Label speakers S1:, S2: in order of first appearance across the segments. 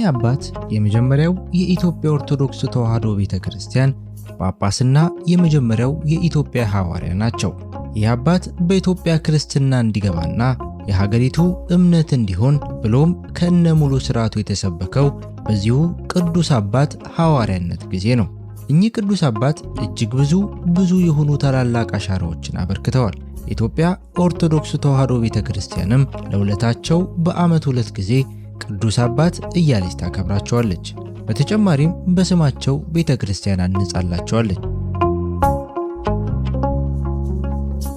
S1: እኚህ አባት የመጀመሪያው የኢትዮጵያ ኦርቶዶክስ ተዋሕዶ ቤተክርስቲያን ጳጳስና የመጀመሪያው የኢትዮጵያ ሐዋርያ ናቸው። ይህ አባት በኢትዮጵያ ክርስትና እንዲገባና የሀገሪቱ እምነት እንዲሆን ብሎም ከነሙሉ ሥርዓቱ የተሰበከው በዚሁ ቅዱስ አባት ሐዋርያነት ጊዜ ነው። እኚህ ቅዱስ አባት እጅግ ብዙ የሆኑ ታላላቅ አሻራዎችን አበርክተዋል። የኢትዮጵያ ኦርቶዶክስ ተዋሕዶ ቤተክርስቲያንም ለውለታቸው በዓመት 2 ጊዜ ቅዱስ አባት እያለች ታከብራቸዋለች። በተጨማሪም በስማቸው ቤተክርስቲያን አንጻላቸዋለች።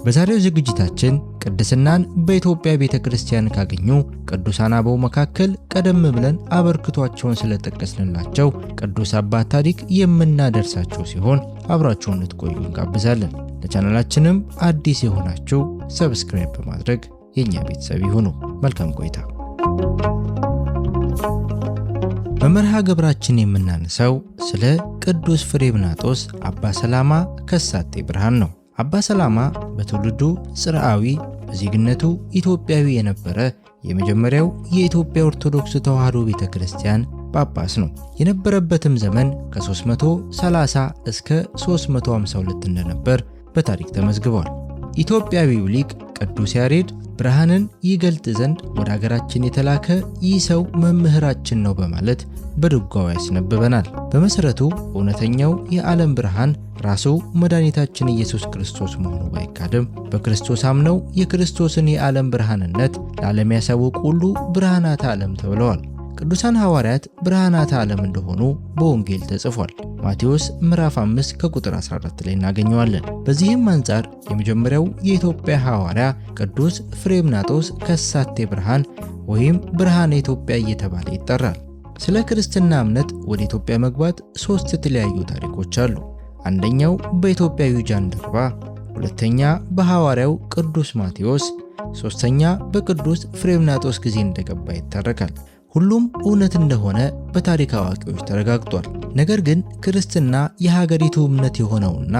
S1: በዛሬው ዝግጅታችን ቅድስናን በኢትዮጵያ ቤተክርስቲያን ካገኙ ቅዱሳን አበው መካከል ቀደም ብለን አበርክቷቸውን ስለጠቀስንላቸው ቅዱስ አባት ታሪክ የምናደርሳቸው ሲሆን አብራችሁን ልትቆዩ እንጋብዛለን። ለቻናላችንም አዲስ የሆናችሁ ሰብስክራይብ በማድረግ የኛ ቤተሰብ ይሁኑ። መልካም ቆይታ። በመርሃ ግብራችን የምናነሳው ስለ ቅዱስ ፍሬምናጦስ አባ ሰላማ ከሳቴ ብርሃን ነው። አባ ሰላማ በትውልዱ ጽርዓዊ በዜግነቱ ኢትዮጵያዊ የነበረ የመጀመሪያው የኢትዮጵያ ኦርቶዶክስ ተዋሕዶ ቤተክርስቲያን ጳጳስ ነው። የነበረበትም ዘመን ከ330 እስከ 352 እንደነበር በታሪክ ተመዝግቧል። ኢትዮጵያዊው ሊቅ ቅዱስ ያሬድ ብርሃንን ይገልጥ ዘንድ ወደ ሀገራችን የተላከ ይህ ሰው መምህራችን ነው በማለት በድጓው ያስነብበናል። በመሰረቱ እውነተኛው የዓለም ብርሃን ራሱ መድኃኒታችን ኢየሱስ ክርስቶስ መሆኑ ባይካድም በክርስቶስ አምነው የክርስቶስን የዓለም ብርሃንነት ለዓለም ያሳወቁ ሁሉ ብርሃናተ ዓለም ተብለዋል። ቅዱሳን ሐዋርያት ብርሃናተ ዓለም እንደሆኑ በወንጌል ተጽፏል። ማቴዎስ ምዕራፍ 5 ከቁጥር 14 ላይ እናገኘዋለን። በዚህም አንጻር የመጀመሪያው የኢትዮጵያ ሐዋርያ ቅዱስ ፍሬምናጦስ ከሳቴ ብርሃን ወይም ብርሃነ ኢትዮጵያ እየተባለ ይጠራል። ስለ ክርስትና እምነት ወደ ኢትዮጵያ መግባት 3 የተለያዩ ታሪኮች አሉ። አንደኛው በኢትዮጵያዊ ጃንደረባ፣ ሁለተኛ በሐዋርያው ቅዱስ ማቴዎስ፣ ሶስተኛ በቅዱስ ፍሬምናጦስ ጊዜ እንደገባ ይተረካል። ሁሉም እውነት እንደሆነ በታሪክ አዋቂዎች ተረጋግጧል። ነገር ግን ክርስትና የሀገሪቱ እምነት የሆነውና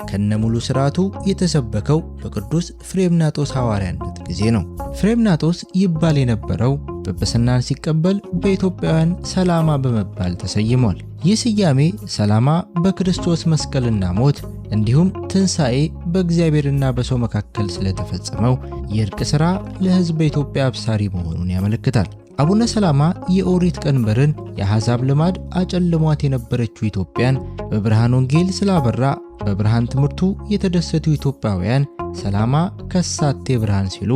S1: ከነሙሉ ሥርዓቱ የተሰበከው በቅዱስ ፍሬምናጦስ ሐዋርያነት ጊዜ ነው። ፍሬምናጦስ ይባል የነበረው ጵጵስናን ሲቀበል በኢትዮጵያውያን ሰላማ በመባል ተሰይሟል። ይህ ስያሜ ሰላማ በክርስቶስ መስቀልና ሞት እንዲሁም ትንሣኤ በእግዚአብሔርና በሰው መካከል ስለተፈጸመው የእርቅ ሥራ ለሕዝበ ኢትዮጵያ አብሳሪ መሆኑን ያመለክታል። አቡነ ሰላማ የኦሪት ቀንበርን የአሕዛብ ልማድ አጨልሟት የነበረችው ኢትዮጵያን በብርሃን ወንጌል ስላበራ በብርሃን ትምህርቱ የተደሰቱ ኢትዮጵያውያን ሰላማ ከሳቴ ብርሃን ሲሉ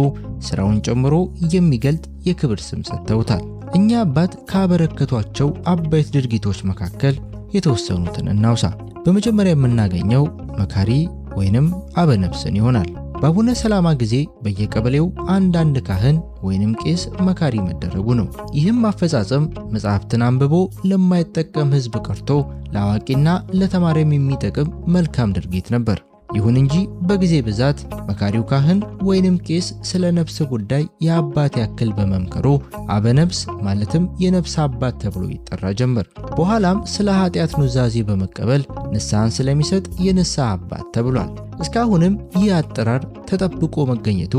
S1: ሥራውን ጨምሮ የሚገልጥ የክብር ስም ሰጥተውታል። እኛ አባት ካበረከቷቸው አበይት ድርጊቶች መካከል የተወሰኑትን እናውሳ። በመጀመሪያ የምናገኘው መካሪ ወይንም አበነፍስን ይሆናል። በአቡነ ሰላማ ጊዜ በየቀበሌው አንዳንድ ካህን ወይንም ቄስ መካሪ መደረጉ ነው። ይህም አፈጻጸም መጽሐፍትን አንብቦ ለማይጠቀም ሕዝብ ቀርቶ ለአዋቂና ለተማሪም የሚጠቅም መልካም ድርጊት ነበር። ይሁን እንጂ በጊዜ ብዛት መካሪው ካህን ወይንም ቄስ ስለ ነፍስ ጉዳይ የአባት ያክል በመምከሩ አበነፍስ ማለትም የነፍስ አባት ተብሎ ይጠራ ጀመር። በኋላም ስለ ኃጢአት ኑዛዜ በመቀበል ንስሐን ስለሚሰጥ የንስሐ አባት ተብሏል። እስካሁንም ይህ አጠራር ተጠብቆ መገኘቱ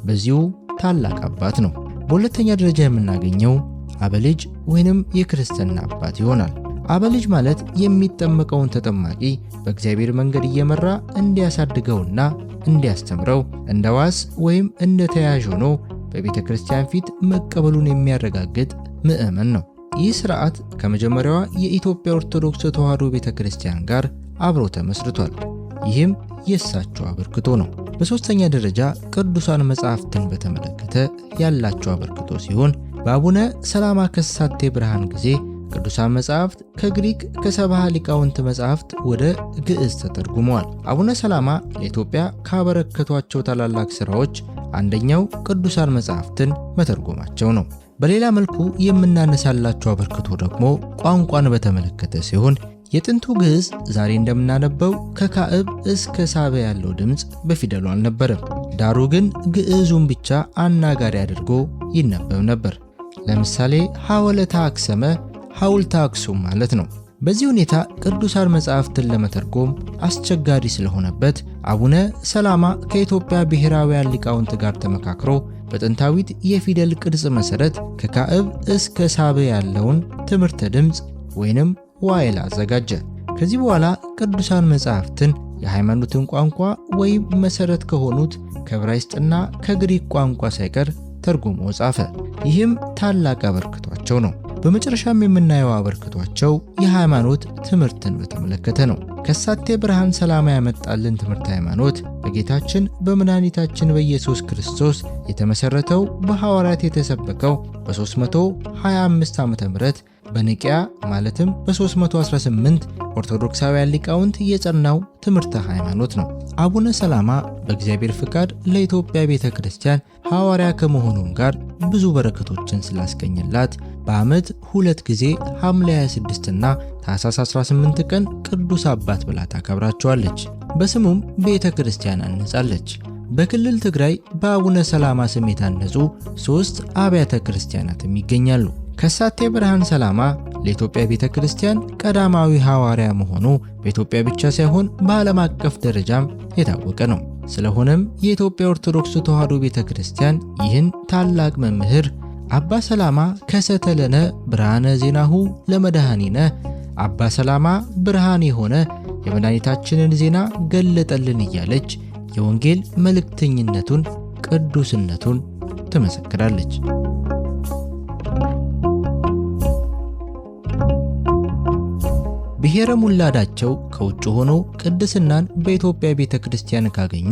S1: በዚሁ ታላቅ አባት ነው። በሁለተኛ ደረጃ የምናገኘው አበልጅ ወይንም የክርስትና አባት ይሆናል። አበልጅ ማለት የሚጠመቀውን ተጠማቂ በእግዚአብሔር መንገድ እየመራ እንዲያሳድገውና እንዲያስተምረው እንደ ዋስ ወይም እንደ ተያዥ ሆኖ በቤተ ክርስቲያን ፊት መቀበሉን የሚያረጋግጥ ምዕመን ነው። ይህ ሥርዓት ከመጀመሪያዋ የኢትዮጵያ ኦርቶዶክስ ተዋሕዶ ቤተ ክርስቲያን ጋር አብሮ ተመስርቷል። ይህም የእሳቸው አበርክቶ ነው። በሦስተኛ ደረጃ ቅዱሳን መጻሕፍትን በተመለከተ ያላቸው አበርክቶ ሲሆን በአቡነ ሰላማ ከሳቴ ብርሃን ጊዜ ቅዱሳን መጻሕፍት ከግሪክ ከሰብዓ ሊቃውንት መጻሕፍት ወደ ግዕዝ ተተርጉመዋል። አቡነ ሰላማ ለኢትዮጵያ ካበረከቷቸው ታላላቅ ሥራዎች አንደኛው ቅዱሳን መጻሕፍትን መተርጎማቸው ነው። በሌላ መልኩ የምናነሳላቸው አበርክቶ ደግሞ ቋንቋን በተመለከተ ሲሆን የጥንቱ ግዕዝ ዛሬ እንደምናነበው ከካዕብ እስከ ሳበ ያለው ድምፅ በፊደሉ አልነበረም። ዳሩ ግን ግዕዙን ብቻ አናጋሪ አድርጎ ይነበብ ነበር። ለምሳሌ ሐወለተ አክሰመ ሐውልተ አክሱም ማለት ነው። በዚህ ሁኔታ ቅዱሳን መጻሕፍትን ለመተርጎም አስቸጋሪ ስለሆነበት አቡነ ሰላማ ከኢትዮጵያ ብሔራውያን ሊቃውንት ጋር ተመካክሮ በጥንታዊት የፊደል ቅርጽ መሰረት ከካዕብ እስከ ሳብ ያለውን ትምህርተ ድምፅ ወይንም ዋይል አዘጋጀ። ከዚህ በኋላ ቅዱሳን መጻሕፍትን የሃይማኖትን ቋንቋ ወይም መሰረት ከሆኑት ከዕብራይስጥና ከግሪክ ቋንቋ ሳይቀር ተርጉሞ ጻፈ። ይህም ታላቅ አበርክቷቸው ነው። በመጨረሻም የምናየው አበርክቷቸው የሃይማኖት ትምህርትን በተመለከተ ነው። ከሳቴ ብርሃን ሰላማ ያመጣልን ትምህርት ሃይማኖት በጌታችን በመድኃኒታችን በኢየሱስ ክርስቶስ የተመሰረተው በሐዋርያት የተሰበከው በ325 ዓመተ ምህረት በኒቅያ ማለትም በ318 ኦርቶዶክሳውያን ሊቃውንት የጸናው ትምህርተ ሃይማኖት ነው። አቡነ ሰላማ በእግዚአብሔር ፍቃድ ለኢትዮጵያ ቤተክርስቲያን ሐዋርያ ከመሆኑም ጋር ብዙ በረከቶችን ስላስገኘላት በዓመት 2 ጊዜ ሐምሌ 26 እና ታኅሳስ 18 ቀን ቅዱስ አባት ብላ ታከብራቸዋለች። በስሙም ቤተክርስቲያን አንጻለች። በክልል ትግራይ በአቡነ ሰላማ ስም የታነጹ 3 አብያተ ክርስቲያናትም ይገኛሉ። ከሳቴ ብርሃን ሰላማ ለኢትዮጵያ ቤተክርስቲያን ቀዳማዊ ሐዋርያ መሆኑ በኢትዮጵያ ብቻ ሳይሆን በዓለም አቀፍ ደረጃም የታወቀ ነው። ስለሆነም የኢትዮጵያ ኦርቶዶክስ ተዋሕዶ ቤተክርስቲያን ይህን ታላቅ መምህር አባ ሰላማ ከሰተለነ ብርሃነ ዜናሁ ለመድኃኒነ፣ አባ ሰላማ ብርሃን የሆነ የመድኃኒታችንን ዜና ገለጠልን እያለች የወንጌል መልእክተኝነቱን ቅዱስነቱን ትመሰክራለች። ብሔረ ሙላዳቸው ከውጭ ሆኖ ቅድስናን በኢትዮጵያ ቤተክርስቲያን ካገኙ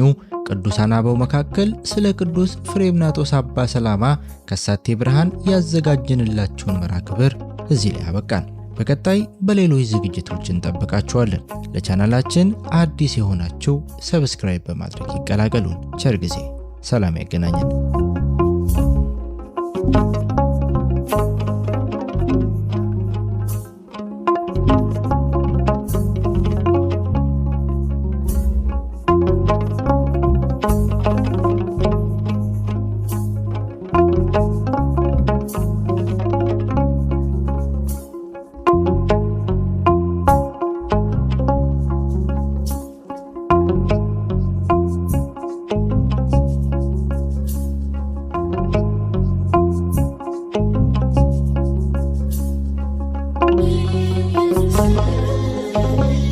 S1: ቅዱሳን አበው መካከል ስለ ቅዱስ ፍሬምናጦስ አባ ሰላማ ከሳቴ ብርሃን ያዘጋጀንላችሁን መርሐ ግብር እዚህ ላይ አበቃን። በቀጣይ በሌሎች ዝግጅቶች እንጠብቃችኋለን። ለቻናላችን አዲስ የሆናችሁ ሰብስክራይብ በማድረግ ይቀላቀሉን። ቸር ጊዜ፣ ሰላም ያገናኘን።
S2: Thank you.